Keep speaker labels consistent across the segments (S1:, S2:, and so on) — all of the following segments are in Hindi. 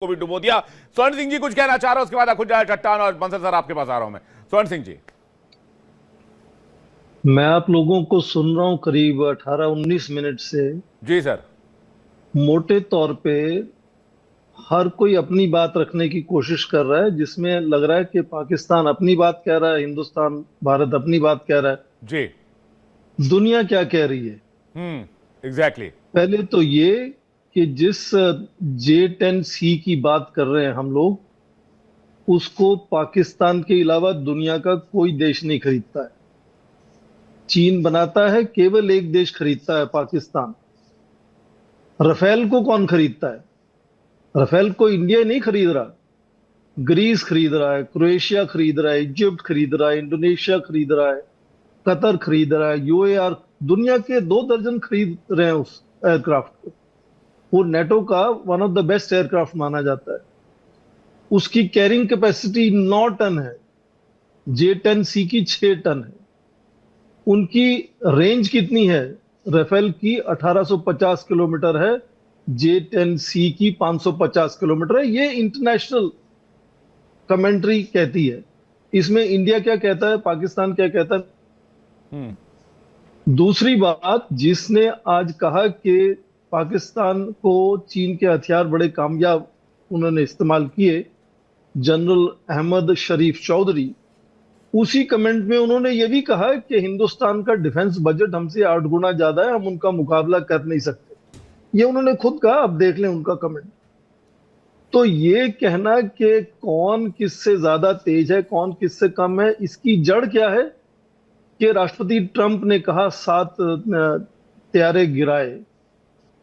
S1: को भी डुबो दिया। स्वर्ण सिंह जी कुछ कहना चाह रहे हो, उसके बाद खुद जाए चट्टान और बंसल सर आपके पास आ रहा हूं मैं। स्वर्ण सिंह जी।
S2: मैं आप लोगों को सुन रहा हूं करीब 18-19 मिनट से।
S1: जी सर।
S2: मोटे तौर पे हर कोई अपनी बात रखने की कोशिश कर रहा है, जिसमें लग रहा है कि पाकिस्तान अपनी बात कह रहा है, हिंदुस्तान भारत अपनी बात कह रहा है।
S1: जी।
S2: दुनिया क्या कह रही है?
S1: एग्जैक्टली।
S2: पहले तो ये कि जिस J-10C की बात कर रहे हैं हम लोग, उसको पाकिस्तान के अलावा दुनिया का कोई देश नहीं खरीदता है। चीन बनाता है, केवल एक देश खरीदता है, पाकिस्तान। राफेल को कौन खरीदता है? राफेल को इंडिया नहीं खरीद रहा, ग्रीस खरीद रहा है, क्रोएशिया खरीद रहा है, इजिप्ट खरीद रहा है, इंडोनेशिया खरीद रहा है, कतर खरीद रहा है, UAR। दुनिया के 2 दर्जन खरीद रहे हैं उस एयरक्राफ्ट को। वो नेटो का one of the best aircraft माना जाता है। उसकी कैरिंग कैपेसिटी 9 टन है, J-10C की 6 टन है। उनकी रेंज कितनी है? राफेल की 1850 किलोमीटर है, J-10C की 550 किलोमीटर है। ये इंटरनेशनल कमेंट्री कहती है। इसमें इंडिया क्या कहता है, पाकिस्तान क्या कहता है?
S1: हम्म।
S2: दूसरी बात, जिसने आज कहा कि पाकिस्तान को चीन के हथियार बड़े कामयाब उन्होंने इस्तेमाल किए, जनरल अहमद शरीफ चौधरी, उसी कमेंट में उन्होंने ये भी कहा कि हिंदुस्तान का डिफेंस बजट हमसे 8 गुना ज्यादा है, हम उनका मुकाबला कर नहीं सकते। ये उन्होंने खुद कहा, अब देख लें उनका कमेंट। तो ये कहना कि कौन किससे ज्यादा तेज है, कौन किससे कम है, इसकी जड़ क्या है? कि राष्ट्रपति ट्रंप ने कहा 7 त्यारे गिराए।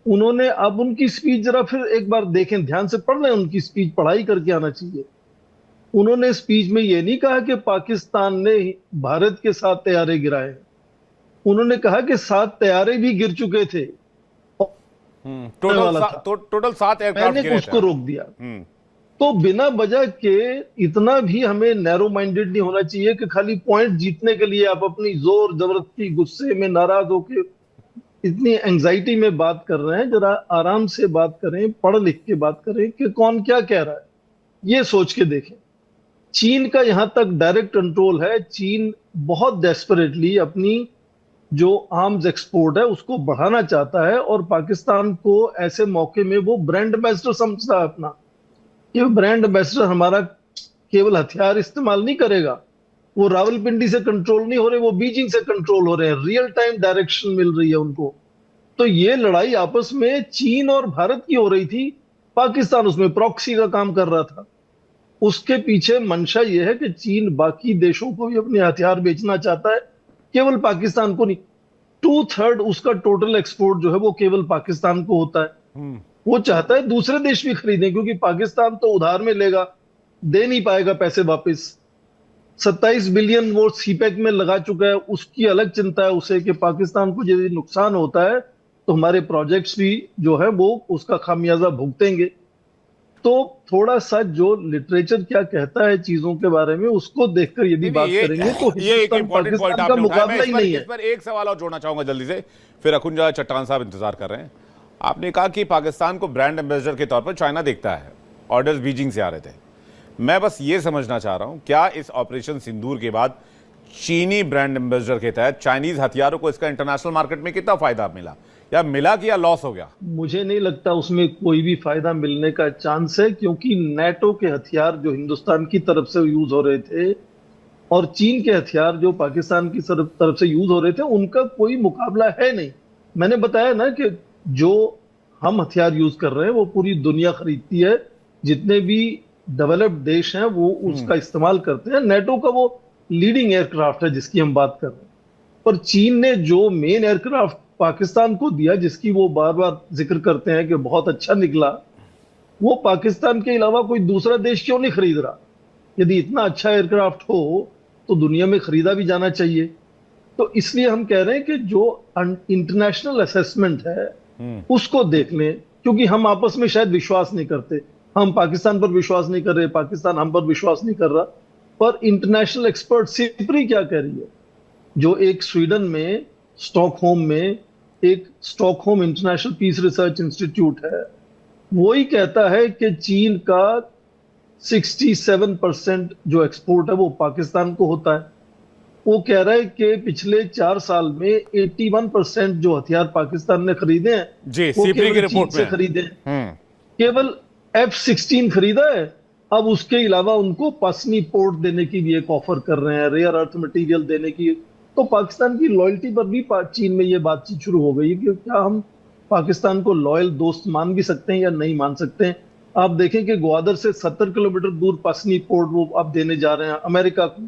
S2: उन्होंने अब उनकी स्पीच जरा फिर एक बार देखें, ध्यान से पढ़ रहे हैं उनकी स्पीच, पढ़ाई करके आना चाहिए। उन्होंने स्पीच में ये नहीं कहा कि पाकिस्तान ने भारत के 7 त्यारे गिराए। उन्होंने कहा कि 7 त्यारे भी गिर चुके थे वाला था,
S1: टोटल 7 एयरक्राफ्ट
S2: मैंने
S1: गिरे थे।
S2: उसको रोक दिया।
S1: हम्म।
S2: तो बिना वजह के इतना भी हमें नैरो माइंडेड नहीं होना चाहिए कि खाली पॉइंट जीतने के लिए आप अपनी जोर जबरदस्ती गुस्से में नाराज होकर इतनी एंजाइटी में बात कर रहे हैं। जरा आराम से बात करें, पढ़ लिख के बात करें कि कौन क्या कह रहा है, ये सोच के देखें। चीन का यहां तक डायरेक्ट कंट्रोल है। चीन बहुत डेस्परेटली अपनी जो आर्म्स एक्सपोर्ट है उसको बढ़ाना चाहता है, और पाकिस्तान को ऐसे मौके में वो ब्रांड एम्बेसडर समझता है अपना। ये ब्रांड एम्बेसडर हमारा केवल हथियार इस्तेमाल नहीं करेगा। वो रावलपिंडी से कंट्रोल नहीं हो रहे, वो बीजिंग से कंट्रोल हो रहे हैं। रियल टाइम डायरेक्शन मिल रही है उनको। तो ये लड़ाई आपस में चीन और भारत की हो रही थी, पाकिस्तान उसमें प्रॉक्सी का काम कर रहा था। उसके पीछे मंशा ये है कि चीन बाकी देशों को भी अपने हथियार बेचना चाहता है, केवल पाकिस्तान को नहीं। 2/3 उसका टोटल एक्सपोर्ट जो है वो केवल पाकिस्तान को होता है।
S1: हम्म।
S2: वो चाहता है दूसरे देश भी खरीदें, क्योंकि पाकिस्तान तो उधार में लेगा, दे नहीं पाएगा पैसे वापस। 27 बिलियन वो सीपेक में लगा चुका है। उसकी अलग चिंता है उसे कि पाकिस्तान को यदि नुकसान होता है तो हमारे प्रोजेक्ट्स भी जो है वो उसका खामियाजा भुगतेंगे। तो थोड़ा सा जो लिटरेचर क्या कहता है चीजों के बारे में, उसको देखकर यदि
S1: नहीं नहीं,
S2: बात करेंगे तो
S1: ये एक
S2: हिंदुस्तान
S1: इंपॉर्टेंट पॉइंट
S2: पाकिस्तान का
S1: आपने उठाया। मैं
S2: मुकाबला ही नहीं
S1: इस
S2: है।
S1: पर एक सवाल और जोड़ना चाहूंगा जल्दी से, फिर अखुंजा चट्टान साहब इंतजार कर रहे हैं। आपने कहा कि पाकिस्तान को ब्रांड एम्बेसडर के तौर पर चाइना देखता है, ऑर्डर्स बीजिंग से आ रहे थे। मैं बस ये समझना चाह रहा हूं, क्या इस ऑपरेशन सिंदूर के बाद चीनी ब्रांड एम्बेसडर के तहत चाइनीज हथियारों को इसका इंटरनेशनल मार्केट में कितना फायदा मिला, या मिला कि या लॉस हो गया?
S2: मुझे नहीं लगता उसमें कोई भी फायदा मिलने का चांस है, क्योंकि नेटो के हथियार जो हिंदुस्तान की तरफ से यूज हो रहे थे और चीन के हथियार जो पाकिस्तान की तरफ से यूज हो रहे थे, उनका कोई मुकाबला है नहीं। मैंने बताया ना कि जो हम हथियार यूज कर रहे हैं वो पूरी दुनिया खरीदती है। जितने भी डेवलप्ड देश हैं वो उसका इस्तेमाल करते हैं। नेटो का वो लीडिंग एयरक्राफ्ट है जिसकी हम बात कर रहे हैं। पर चीन ने जो मेन एयरक्राफ्ट पाकिस्तान को दिया, जिसकी वो बार बार जिक्र करते हैं कि बहुत अच्छा निकला, वो पाकिस्तान के अलावा कोई दूसरा देश क्यों नहीं खरीद रहा? यदि इतना अच्छा एयरक्राफ्ट हो तो दुनिया में खरीदा भी जाना चाहिए। तो इसलिए हम कह रहे हैं कि जो इंटरनेशनल असेसमेंट है उसको देख लें, क्योंकि हम आपस में शायद विश्वास नहीं करते। हम पाकिस्तान पर विश्वास नहीं कर रहे, पाकिस्तान हम पर विश्वास नहीं कर रहा। पर इंटरनेशनल एक्सपर्ट सिप्री क्या कह रही है, जो एक स्वीडन में स्टॉकहोम में एक Stockholm International Peace Research Institute है, वही कहता है कि चीन का 67% जो एक्सपोर्ट है वो पाकिस्तान को होता है। वो कह रहा है कि पिछले 4 साल में 81% जो हथियार पाकिस्तान ने खरीदे हैं
S1: जी,
S2: वो
S1: सीपीडी की
S2: केवल चीन
S1: रिपोर्ट में
S2: से
S1: है।
S2: खरीदे हैं।
S1: हम्म।
S2: केवल F-16 खरीदा है। अब उसके अलावा उनको पसनी पोर्ट देने की भी एक ऑफर कर रहे हैं, रेयर अर्थ मटेरियल देने की। तो पाकिस्तान की लॉयल्टी पर भी चीन में ये बातचीत शुरू हो गई है कि क्या हम पाकिस्तान को लॉयल दोस्त मान भी सकते हैं या नहीं मान सकते हैं। आप देखें कि ग्वादर से 70 किलोमीटर दूर पसनी पोर्ट वो अब देने जा रहे हैं अमेरिका को।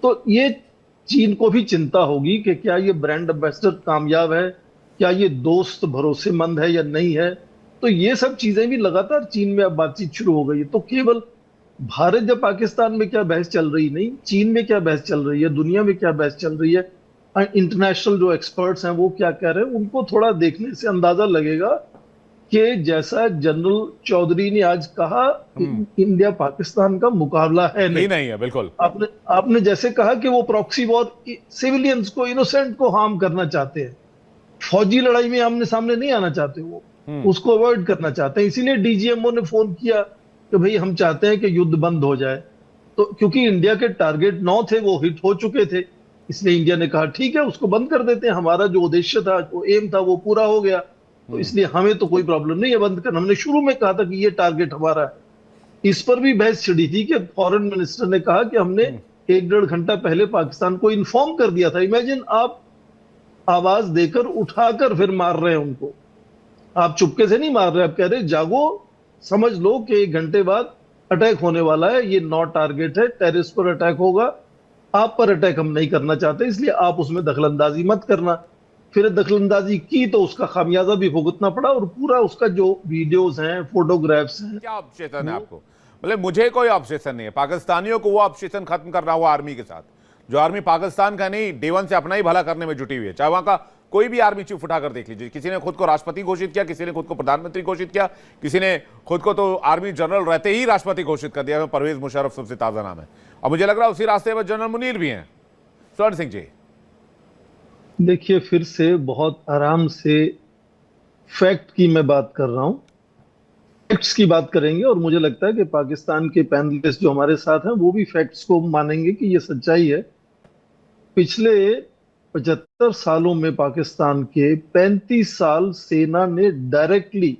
S2: तो ये चीन को भी चिंता होगी कि क्या ये ब्रांड एम्बेसडर कामयाब है, क्या ये दोस्त भरोसेमंद है या नहीं है। तो ये सब चीजें भी लगातार चीन में अब बातचीत शुरू हो गई है। तो केवल भारत या पाकिस्तान में क्या बहस चल रही नहीं, चीन में क्या बहस चल रही है, दुनिया में क्या बहस चल रही है, इंटरनेशनल जो एक्सपर्ट्स हैं वो क्या कह रहे हैं, उनको थोड़ा देखने से अंदाजा लगेगा कि जैसा जनरल चौधरी ने आज कहा, इंडिया पाकिस्तान का मुकाबला है
S1: ही
S2: नहीं।
S1: नहीं है, बिल्कुल।
S2: आपने आपने जैसे कहा कि वो प्रॉक्सी वॉर सिविलियंस को, इनोसेंट को हार्म करना चाहते हैं, फौजी लड़ाई में आमने सामने नहीं आना चाहते, वो उसको अवॉइड करना चाहते हैं। इसीलिए डीजीएमओ ने फोन किया कि भाई हम चाहते हैं कि युद्ध बंद हो जाए। तो क्योंकि इंडिया के टारगेट 9 थे वो हिट हो चुके थे, इसलिए इंडिया ने कहा ठीक है उसको बंद कर देते हैं, हमारा जो उद्देश्य था, जो एम था वो पूरा हो गया। तो इसलिए हमें तो कोई प्रॉब्लम नहीं है बंद करना, हमने शुरू में कहा था कि ये टारगेट हमारा है। इस पर भी बहस छिड़ी थी कि फॉरेन मिनिस्टर ने कहा कि हमने 1-1.5 घंटा पहले पाकिस्तान को इन्फॉर्म कर दिया था। इमेजिन, आप आवाज देकर उठाकर फिर मार रहे हैं उनको, आप चुपके से नहीं मार रहे, आप कह रहे जागो, समझ लो कि 1 घंटे बाद अटैक होने वाला है, ये नॉट टारगेट है, टेररिस्ट पर अटैक होगा, आप पर अटैक हम नहीं करना चाहते, इसलिए आप उसमें दखलंदाजी मत करना। फिर दखलंदाजी की तो उसका खामियाजा भी भुगतना पड़ा, और पूरा उसका जो वीडियोस हैं, फोटोग्राफ्स हैं।
S1: क्या ऑब्जेक्शन है आपको? मतलब मुझे कोई ऑब्जेक्शन नहीं है, पाकिस्तानियों को वो ऑब्जेक्शन खत्म करना हुआ आर्मी के साथ, जो आर्मी पाकिस्तान का नहीं, डे वन से अपना ही भला करने में जुटी हुई है। चाहे वहां का कोई भी आर्मी चीफ उठाकर देख लीजिए, किसी ने खुद को राष्ट्रपति घोषित किया, किसी ने खुद को प्रधानमंत्री घोषित किया, किसी ने खुद को तो आर्मी जनरल रहते ही राष्ट्रपति घोषित कर दिया। परवेज मुशर्रफ सबसे ताजा नाम है, और मुझे लग रहा है उसी रास्ते में जनरल मुनीर भी हैं। स्वर्ण सिंह जी,
S2: देखिए, फिर से बहुत आराम से फैक्ट की मैं बात कर रहा हूं, फैक्ट्स की बात करेंगे, और मुझे लगता है कि पाकिस्तान के पैनलिस्ट जो हमारे साथ हैं वो भी फैक्ट्स को मानेंगे कि ये सच्चाई है। पिछले 75 सालों में पाकिस्तान के 35 साल सेना ने डायरेक्टली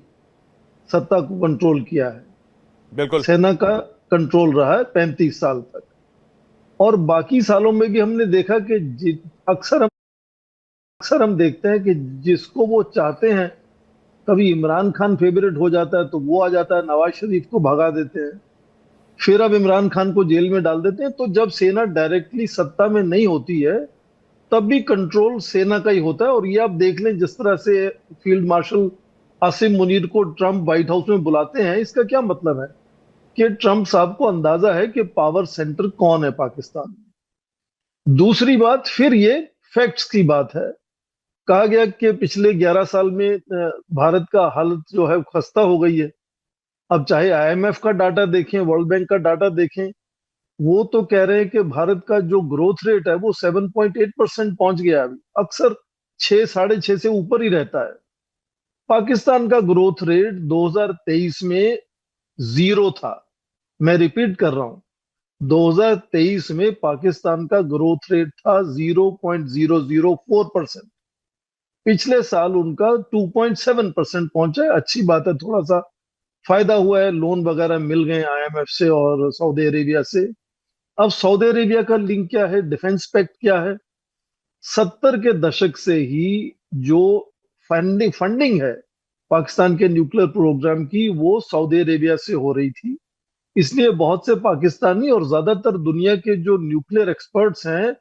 S2: सत्ता को कंट्रोल किया है।
S1: बिल्कुल।
S2: सेना का कंट्रोल रहा है 35 साल तक। और बाकी सालों में भी हमने देखा कि अक्सर हम देखते हैं कि जिसको वो चाहते हैं, कभी इमरान खान फेवरेट हो जाता है तो वो आ जाता है, नवाज शरीफ को भगा देते हैं, फिर अब इमरान खान को जेल में डाल देते हैं। तो जब सेना डायरेक्टली सत्ता में नहीं होती है तब भी कंट्रोल सेना का ही होता है। और ये आप देख लें, जिस तरह से फील्ड मार्शल आसिम मुनीर को ट्रंप व्हाइट हाउस में बुलाते हैं, इसका क्या मतलब है कि ट्रंप साहब को अंदाजा है कि पावर सेंटर कौन है पाकिस्तान में। दूसरी बात, फिर ये फैक्ट्स की बात है। कहा गया कि पिछले 11 साल में भारत का हालत जो है खस्ता हो गई है। अब चाहे आईएमएफ का डाटा देखें, वर्ल्ड बैंक का डाटा देखें, वो तो कह रहे हैं कि भारत का जो ग्रोथ रेट है वो 7.8% पहुंच गया अभी। अक्सर 6, 6.5 से ऊपर ही रहता है। पाकिस्तान का ग्रोथ रेट 2023 में 0 था। मैं रिपीट कर रहा हूं, 2023 में पाकिस्तान का ग्रोथ रेट था 0.004%। पिछले साल उनका 2.7% पहुंचा है। अच्छी बात है, थोड़ा सा फायदा हुआ है, लोन वगैरह मिल गए आईएमएफ से और सऊदी अरेबिया से। अब सऊदी अरेबिया का लिंक क्या है, डिफेंस पैक्ट क्या है? 70 के दशक से ही जो फंडिंग है पाकिस्तान के न्यूक्लियर प्रोग्राम की, वो सऊदी अरेबिया से हो रही थी। इसलिए बहुत से पाकिस्तानी और ज्यादातर दुनिया के जो न्यूक्लियर एक्सपर्ट्स हैं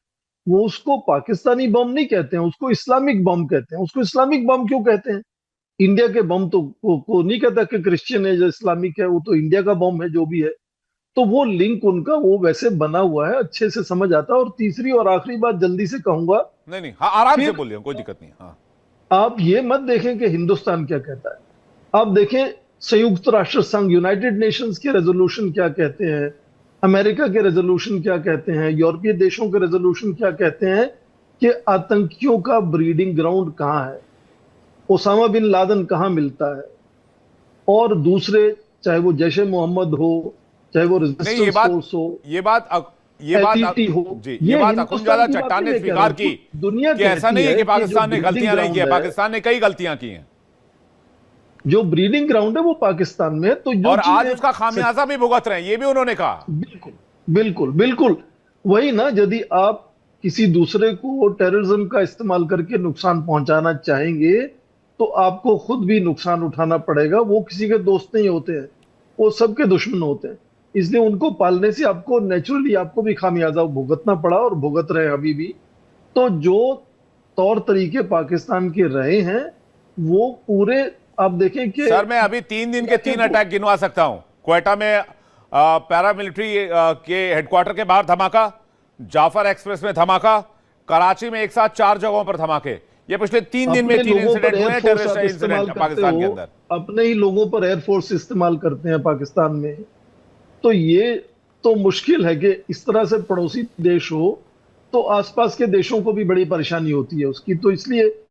S2: वो उसको पाकिस्तानी बम नहीं कहते हैं, उसको इस्लामिक बम कहते हैं। उसको इस्लामिक बम क्यों कहते हैं? इंडिया के बम तो को नहीं कहता कि क्रिश्चियन है या इस्लामिक है, वो तो इंडिया का बम है जो भी है। तो वो लिंक उनका वो वैसे बना हुआ है, अच्छे से समझ आता है। और तीसरी और आखिरी बात जल्दी से कहूंगा,
S1: नहीं नहीं, हाँ आराम से
S2: फिर
S1: बोलिए, कोई दिक्कत नहीं। हाँ,
S2: आप ये मत देखें कि हिंदुस्तान क्या कहता है, आप देखें संयुक्त राष्ट्र संघ, यूनाइटेड नेशंस के रेजोल्यूशन क्या कहते हैं, अमेरिका के रेजोल्यूशन क्या कहते हैं, यूरोपीय देशों के रेजोल्यूशन क्या कहते हैं कि आतंकियों का ब्रीडिंग ग्राउंड कहाँ है, ओसामा बिन लादेन कहाँ मिलता है, और दूसरे, चाहे वो जैश ए मोहम्मद हो, चाहे वो
S1: नहीं,
S2: रेजिस्टेंस फोर्स हो,
S1: ये बात
S2: एलटीटी हो,
S1: जी,
S2: ये
S1: ये बात
S2: हिंदुस्तान
S1: अखुंदजादा
S2: की बात
S1: चट्टान
S2: नहीं
S1: ने
S2: मैं कह
S1: स्वीकार
S2: रहा
S1: की
S2: हूं। दुनिया
S1: कि ऐसा
S2: कहती
S1: नहीं है कि
S2: जो
S1: पाकिस्तान ने
S2: ब्रीडिंग
S1: गलतियां नहीं की है,
S2: ग्राउंड है,
S1: पाकिस्तान ने कई गलतियां की हैं
S2: जो ब्रीडिंग ग्राउंड है वो पाकिस्तान में है। तो जो
S1: और आज
S2: चीजें
S1: उसका खामियाजा भी भुगत रहे हैं, ये भी उन्होंने कहा।
S2: बिल्कुल बिल्कुल बिल्कुल वही ना, यदि आप किसी दूसरे को टेररिज्म का इस्तेमाल करके नुकसान पहुंचाना चाहेंगे तो आपको खुद भी नुकसान उठाना पड़ेगा। वो किसी के दोस्त नहीं होते हैं, वो सबके दुश्मन होते हैं। इसलिए उनको पालने से आपको नेचुरली आपको भी खामियाजा भुगतना पड़ा और भुगत रहे हैं अभी भी। तो जो तौर तरीके पाकिस्तान के रहे हैं वो पूरे, आप देखें कि
S1: सर मैं अभी 3 दिन के 3 अटैक गिनवा सकता हूं। क्वेटा में पैरामिलिट्री के हेडक्वार्टर के बाहर धमाका, जाफर एक्सप्रेस में धमाका, कराची में एक साथ 4 जगहों पर धमाके। ये पिछले 3 दिन में
S2: अपने
S1: 3
S2: लोगों पर
S1: इंसिडेंट हुए हैं,
S2: एयरफोर्स
S1: टेररिस्ट
S2: आप इस्तेमाल
S1: इंसिडेंट
S2: करते
S1: पाकिस्तान के
S2: हो,
S1: अंदर।
S2: अपने ही लोगों पर एयरफोर्स इस्तेमाल करते हैं पाकिस्तान में। तो ये तो मुश्किल है कि इस तरह से पड़ोसी देश हो तो आसपास के देशों को भी बड़ी परेशानी होती है उसकी। तो इसलिए